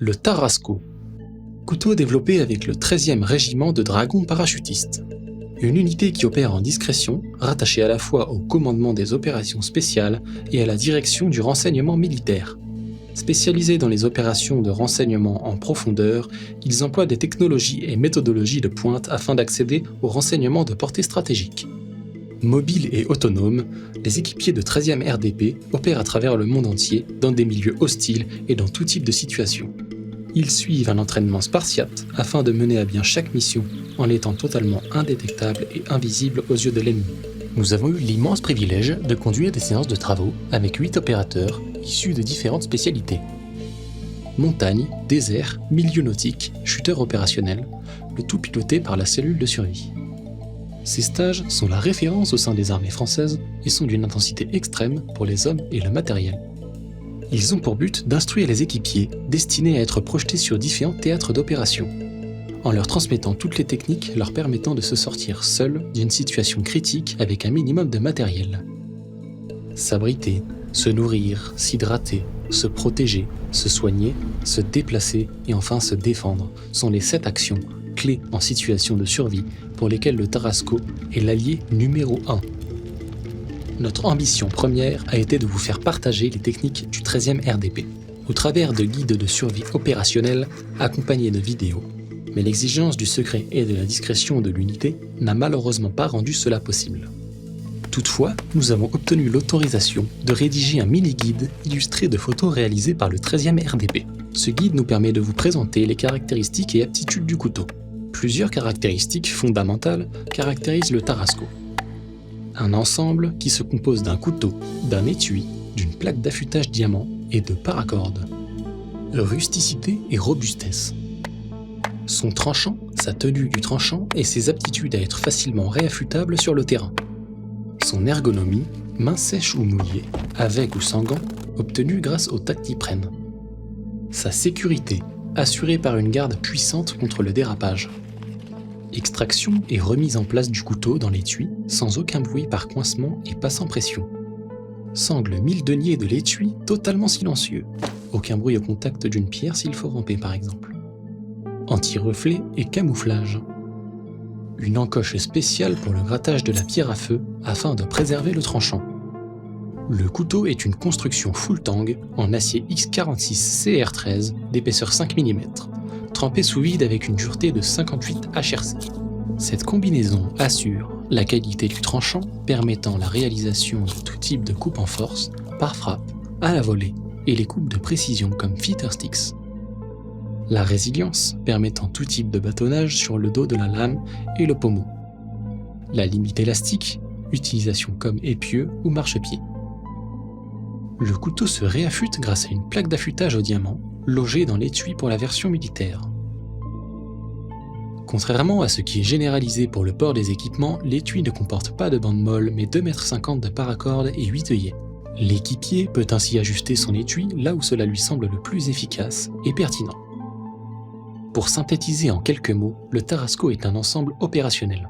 Le Tarasco, couteau développé avec le 13e régiment de dragons parachutistes. Une unité qui opère en discrétion, rattachée à la fois au commandement des opérations spéciales et à la direction du renseignement militaire. Spécialisés dans les opérations de renseignement en profondeur, ils emploient des technologies et méthodologies de pointe afin d'accéder aux renseignements de portée stratégique. Mobiles et autonomes, les équipiers de 13e RDP opèrent à travers le monde entier, dans des milieux hostiles et dans tout type de situation. Ils suivent un entraînement spartiate afin de mener à bien chaque mission en étant totalement indétectables et invisibles aux yeux de l'ennemi. Nous avons eu l'immense privilège de conduire des séances de travaux avec 8 opérateurs issus de différentes spécialités. Montagne, désert, milieu nautique, chuteur opérationnel, le tout piloté par la cellule de survie. Ces stages sont la référence au sein des armées françaises et sont d'une intensité extrême pour les hommes et le matériel. Ils ont pour but d'instruire les équipiers destinés à être projetés sur différents théâtres d'opération, en leur transmettant toutes les techniques leur permettant de se sortir seuls d'une situation critique avec un minimum de matériel. S'abriter, se nourrir, s'hydrater, se protéger, se soigner, se déplacer et enfin se défendre sont les 7 actions clés en situation de survie pour lesquelles le Tarasco est l'allié numéro 1. Notre ambition première a été de vous faire partager les techniques du 13e RDP, au travers de guides de survie opérationnels accompagnés de vidéos. Mais l'exigence du secret et de la discrétion de l'unité n'a malheureusement pas rendu cela possible. Toutefois, nous avons obtenu l'autorisation de rédiger un mini-guide illustré de photos réalisées par le 13e RDP. Ce guide nous permet de vous présenter les caractéristiques et aptitudes du couteau. Plusieurs caractéristiques fondamentales caractérisent le Tarasco. Un ensemble qui se compose d'un couteau, d'un étui, d'une plaque d'affûtage diamant et de paracordes. Rusticité et robustesse. Son tranchant, sa tenue du tranchant et ses aptitudes à être facilement réaffûtable sur le terrain. Son ergonomie, main sèche ou mouillée, avec ou sans gants, obtenue grâce au tactiprène. Sa sécurité, assurée par une garde puissante contre le dérapage. Extraction et remise en place du couteau dans l'étui sans aucun bruit par coincement et pas sans pression. Sangle 1000 deniers de l'étui totalement silencieux. Aucun bruit au contact d'une pierre s'il faut ramper par exemple. Anti-reflet et camouflage. Une encoche spéciale pour le grattage de la pierre à feu afin de préserver le tranchant. Le couteau est une construction full tang en acier X46 CR13 d'épaisseur 5 mm, trempé sous vide avec une dureté de 58 HRC. Cette combinaison assure la qualité du tranchant permettant la réalisation de tout type de coupe en force, par frappe, à la volée et les coupes de précision comme fitter sticks. La résilience permettant tout type de bâtonnage sur le dos de la lame et le pommeau. La limite élastique, utilisation comme épieu ou marchepied. Le couteau se réaffûte grâce à une plaque d'affûtage au diamant, logée dans l'étui pour la version militaire. Contrairement à ce qui est généralisé pour le port des équipements, l'étui ne comporte pas de bande molle mais 2,50 m de paracord et 8 œillets. L'équipier peut ainsi ajuster son étui là où cela lui semble le plus efficace et pertinent. Pour synthétiser en quelques mots, le Tarasco est un ensemble opérationnel.